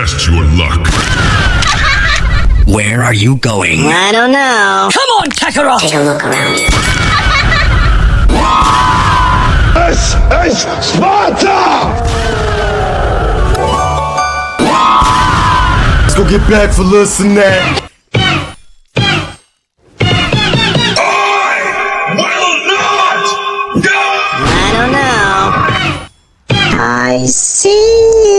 Test your luck. Where are you going? I don't know. Come on, Kakarot! Take a look around you. This is Sparta! Let's go get back for listening. I don't know. I see.